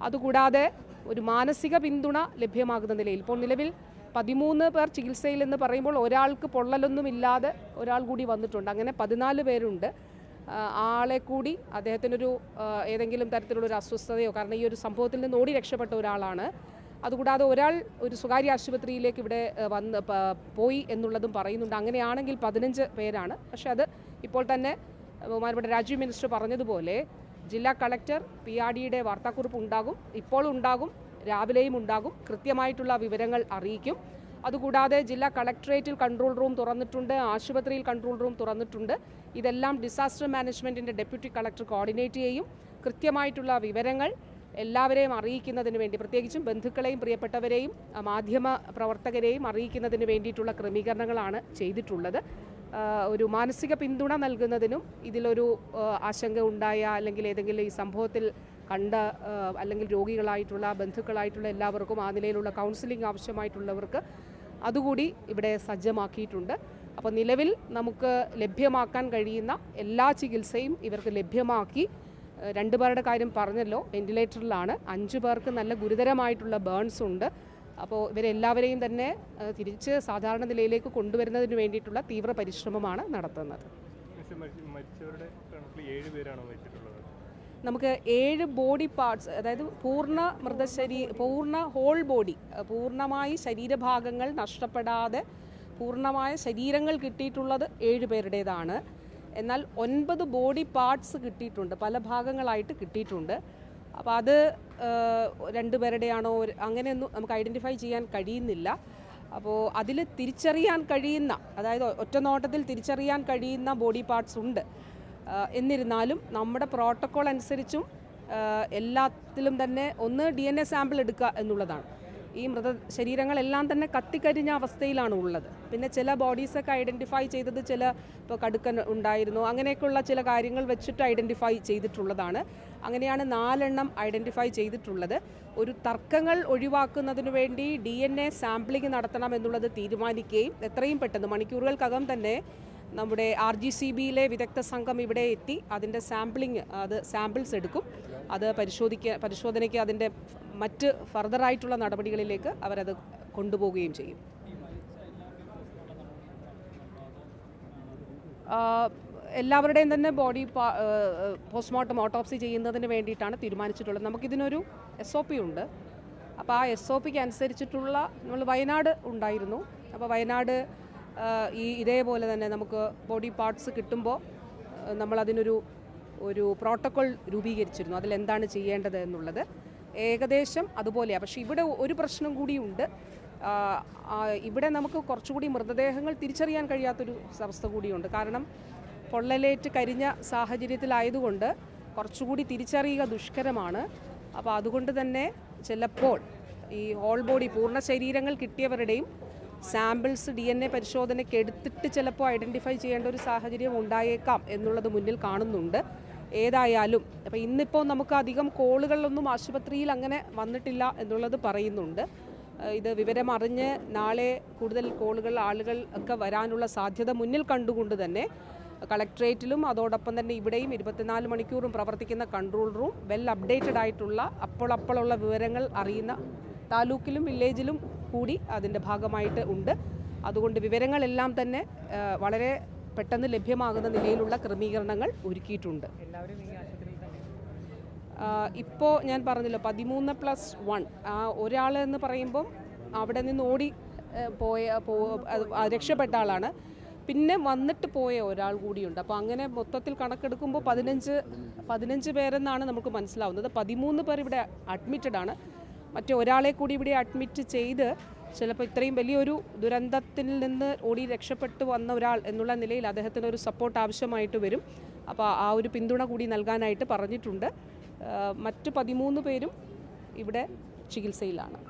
അതുകൂടാതെ ഒരു മാനസിക പിന്തുണ ലഭ്യമാകുന്ന നിലയിൽ ഇപ്പോൾ നിലവിൽ 13 പേർ ചികിത്സയിൽ എന്ന് പറയുമ്പോൾ ഒരാൾക്ക് പൊള്ളലൊന്നുമില്ലാതെ ഒരാൾ കൂടി വന്നിട്ടുണ്ട്. അങ്ങനെ 14 പേരുണ്ട്. ആളെ കൂടി അദ്ദേഹത്തിനൊരു ഏതെങ്കിലും തരത്തിലുള്ളൊരു അസ്വസ്ഥതയോ, കാരണം ഈ ഒരു സംഭവത്തിൽ നിന്ന് ഓടി രക്ഷപ്പെട്ട ഒരാളാണ്. അതുകൂടാതെ ഒരാൾ ഒരു സ്വകാര്യ ആശുപത്രിയിലേക്ക് ഇവിടെ പോയി എന്നുള്ളതും പറയുന്നുണ്ട്. അങ്ങനെയാണെങ്കിൽ 15 പേരാണ്. പക്ഷേ അത് ഇപ്പോൾ തന്നെ ബഹുമാനപ്പെട്ട രാജീവ് മിനിസ്റ്റർ പറഞ്ഞതുപോലെ ജില്ലാ കളക്ടർ PRDയുടെ വാർത്താക്കുറിപ്പ് ഉണ്ടാകും, ഇപ്പോൾ ഉണ്ടാകും, രാവിലെയും ഉണ്ടാകും, കൃത്യമായിട്ടുള്ള വിവരങ്ങൾ അറിയിക്കും. അതുകൂടാതെ ജില്ലാ കളക്ടറേറ്റിൽ കൺട്രോൾ റൂം തുറന്നിട്ടുണ്ട്, ആശുപത്രിയിൽ കൺട്രോൾ റൂം തുറന്നിട്ടുണ്ട്. ഇതെല്ലാം ഡിസാസ്റ്റർ മാനേജ്മെൻറ്റിൻ്റെ ഡെപ്യൂട്ടി കളക്ടർ കോർഡിനേറ്റ് ചെയ്യും. കൃത്യമായിട്ടുള്ള വിവരങ്ങൾ എല്ലാവരെയും അറിയിക്കുന്നതിന് വേണ്ടി, പ്രത്യേകിച്ചും ബന്ധുക്കളെയും പ്രിയപ്പെട്ടവരെയും മാധ്യമ പ്രവർത്തകരെയും അറിയിക്കുന്നതിന് വേണ്ടിയിട്ടുള്ള ക്രമീകരണങ്ങളാണ് ചെയ്തിട്ടുള്ളത്. ഒരു മാനസിക പിന്തുണ നൽകുന്നതിനും ഇതിലൊരു ആശങ്ക ഉണ്ടായ അല്ലെങ്കിൽ ഏതെങ്കിലും ഈ സംഭവത്തിൽ കണ്ട അല്ലെങ്കിൽ രോഗികളായിട്ടുള്ള ബന്ധുക്കളായിട്ടുള്ള എല്ലാവർക്കും ആ നിലയിലുള്ള കൗൺസിലിംഗ് ആവശ്യമായിട്ടുള്ളവർക്ക് അതുകൂടി ഇവിടെ സജ്ജമാക്കിയിട്ടുണ്ട്. അപ്പോൾ നിലവിൽ നമുക്ക് ലഭ്യമാക്കാൻ കഴിയുന്ന എല്ലാ ചികിത്സയും ഇവർക്ക് ലഭ്യമാക്കി. 2 പേരുടെ കാര്യം പറഞ്ഞല്ലോ, വെന്റിലേറ്ററിലാണ്. 5 പേർക്ക് നല്ല ഗുരുതരമായിട്ടുള്ള ബേൺസ് ഉണ്ട്. അപ്പോൾ ഇവരെല്ലാവരെയും തന്നെ തിരിച്ച് സാധാരണ നിലയിലേക്ക് കൊണ്ടുവരുന്നതിന് വേണ്ടിയിട്ടുള്ള തീവ്ര പരിശ്രമമാണ് നടത്തുന്നത്. നമുക്ക് 7 ബോഡി പാർട്സ്, അതായത് പൂർണ്ണ ഹോൾ ബോഡി, പൂർണ്ണമായി ശരീരഭാഗങ്ങൾ നഷ്ടപ്പെടാതെ പൂർണ്ണമായ ശരീരങ്ങൾ കിട്ടിയിട്ടുള്ളത് 7 പേരുടേതാണ്. എന്നാൽ 9 ബോഡി പാർട്സ് കിട്ടിയിട്ടുണ്ട്, പല ഭാഗങ്ങളായിട്ട് കിട്ടിയിട്ടുണ്ട്. അപ്പോൾ അത് 2 പേരുടെയാണോ അങ്ങനെയൊന്നും നമുക്ക് ഐഡൻറ്റിഫൈ ചെയ്യാൻ കഴിയുന്നില്ല. അപ്പോൾ അതിൽ തിരിച്ചറിയാൻ കഴിയുന്ന, അതായത് ഒറ്റ നോട്ടത്തിൽ തിരിച്ചറിയാൻ കഴിയുന്ന ബോഡി പാർട്സ് ഉണ്ട്. എന്നിരുന്നാലും നമ്മുടെ പ്രോട്ടോക്കോൾ അനുസരിച്ചും എല്ലാത്തിലും തന്നെ ഒന്ന് DNA സാമ്പിൾ എടുക്കുക എന്നുള്ളതാണ്. ഈ മൃതശരീരങ്ങളെല്ലാം തന്നെ കത്തിക്കരിഞ്ഞ അവസ്ഥയിലാണ് ഉള്ളത്. പിന്നെ ചില ബോഡീസൊക്കെ ഐഡൻറ്റിഫൈ ചെയ്തത് ചില ഇപ്പോൾ കടുക്കൻ ഉണ്ടായിരുന്നു, അങ്ങനെയൊക്കെയുള്ള ചില കാര്യങ്ങൾ വെച്ചിട്ട് ഐഡൻറ്റിഫൈ ചെയ്തിട്ടുള്ളതാണ്. അങ്ങനെയാണ് 4 എണ്ണം ഐഡൻറ്റിഫൈ ചെയ്തിട്ടുള്ളത്. ഒരു തർക്കങ്ങൾ ഒഴിവാക്കുന്നതിന് വേണ്ടി DNA സാമ്പിളിംഗ് നടത്തണം എന്നുള്ളത് തീരുമാനിക്കുകയും എത്രയും പെട്ടെന്ന് മണിക്കൂറുകൾക്കകം തന്നെ നമ്മുടെ RGCBയിലെ വിദഗ്ധ സംഘം ഇവിടെ എത്തി അതിൻ്റെ സാമ്പിൾസ് എടുക്കും. അത് പരിശോധനയ്ക്ക് അതിൻ്റെ മറ്റ് ഫർദറായിട്ടുള്ള നടപടികളിലേക്ക് അവരത് കൊണ്ടുപോവുകയും ചെയ്യും. എല്ലാവരുടെയും തന്നെ ബോഡി പോസ്റ്റ്മോർട്ടം ഓട്ടോപ്സി ചെയ്യുന്നതിന് വേണ്ടിയിട്ടാണ് തീരുമാനിച്ചിട്ടുള്ളത്. നമുക്കിതിനൊരു SOP ഉണ്ട്. അപ്പോൾ ആ SOPക്ക് അനുസരിച്ചിട്ടുള്ള, നമ്മൾ വയനാട് ഉണ്ടായിരുന്നു. അപ്പോൾ വയനാട് ഇതേപോലെ തന്നെ നമുക്ക് ബോഡി പാർട്സ് കിട്ടുമ്പോൾ നമ്മളതിനൊരു പ്രോട്ടോക്കോൾ രൂപീകരിച്ചിരുന്നു, അതിലെന്താണ് ചെയ്യേണ്ടത് എന്നുള്ളത്. ഏകദേശം അതുപോലെയാണ്. പക്ഷേ ഇവിടെ ഒരു പ്രശ്നം കൂടിയുണ്ട്. ഇവിടെ നമുക്ക് കുറച്ചുകൂടി മൃതദേഹങ്ങൾ തിരിച്ചറിയാൻ കഴിയാത്തൊരു അവസ്ഥ കൂടിയുണ്ട്. കാരണം പൊള്ളലേറ്റ് കരിഞ്ഞ സാഹചര്യത്തിലായതുകൊണ്ട് കുറച്ചുകൂടി തിരിച്ചറിയുക ദുഷ്കരമാണ്. അപ്പോൾ അതുകൊണ്ട് തന്നെ ചിലപ്പോൾ ഈ ഹോൾ ബോഡി പൂർണ്ണ ശരീരങ്ങൾ കിട്ടിയവരുടെയും സാമ്പിൾസ് DNA പരിശോധനയ്ക്ക് എടുത്തിട്ട് ചിലപ്പോൾ ഐഡൻറ്റിഫൈ ചെയ്യേണ്ട ഒരു സാഹചര്യം ഉണ്ടായേക്കാം എന്നുള്ളത് മുന്നിൽ കാണുന്നുണ്ട്. ഏതായാലും അപ്പോൾ ഇന്നിപ്പോൾ നമുക്ക് അധികം കോളുകളിലൊന്നും ആശുപത്രിയിൽ അങ്ങനെ വന്നിട്ടില്ല എന്നുള്ളത് പറയുന്നുണ്ട്. ഇത് വിവരമറിഞ്ഞ് നാളെ കൂടുതൽ ആളുകൾ ഒക്കെ വരാനുള്ള സാധ്യത മുന്നിൽ കണ്ടുകൊണ്ട് തന്നെ കളക്ട്രേറ്റിലും അതോടൊപ്പം തന്നെ ഇവിടെയും 24 മണിക്കൂറും പ്രവർത്തിക്കുന്ന കൺട്രോൾ റൂം വെൽ അപ്ഡേറ്റഡ് ആയിട്ടുള്ള അപ്പോഴുള്ള വിവരങ്ങൾ അറിയുന്ന താലൂക്കിലും വില്ലേജിലും കൂടി അതിൻ്റെ ഭാഗമായിട്ട് ഉണ്ട്. അതുകൊണ്ട് വിവരങ്ങളെല്ലാം തന്നെ വളരെ പെട്ടെന്ന് ലഭ്യമാകുന്ന നിലയിലുള്ള ക്രമീകരണങ്ങൾ ഒരുക്കിയിട്ടുണ്ട്. ഇപ്പോൾ ഞാൻ പറഞ്ഞല്ലോ 13+1 ഒരാൾ എന്ന് പറയുമ്പം അവിടെ നിന്ന് ഓടി രക്ഷപ്പെട്ട ആളാണ്. പിന്നെ വന്നിട്ട് പോയ ഒരാൾ കൂടിയുണ്ട്. അപ്പോൾ അങ്ങനെ മൊത്തത്തിൽ കണക്കെടുക്കുമ്പോൾ 15 പേരെന്നാണ് നമുക്ക് മനസ്സിലാവുന്നത്. 13 പേർ ഇവിടെ അഡ്മിറ്റഡ് ആണ്. മറ്റേ ഒരാളെ കൂടി ഇവിടെ അഡ്മിറ്റ് ചെയ്ത് ചിലപ്പോൾ ഇത്രയും വലിയൊരു ദുരന്തത്തിൽ നിന്ന് ഓടി രക്ഷപ്പെട്ടു വന്ന ഒരാൾ എന്നുള്ള നിലയിൽ അദ്ദേഹത്തിന് ഒരു സപ്പോർട്ട് ആവശ്യമായിട്ട് വരും. അപ്പോൾ ആ ഒരു പിന്തുണ കൂടി നൽകാനായിട്ട് പറഞ്ഞിട്ടുണ്ട്. മറ്റ് 13 പേരും ഇവിടെ ചികിത്സയിലാണ്.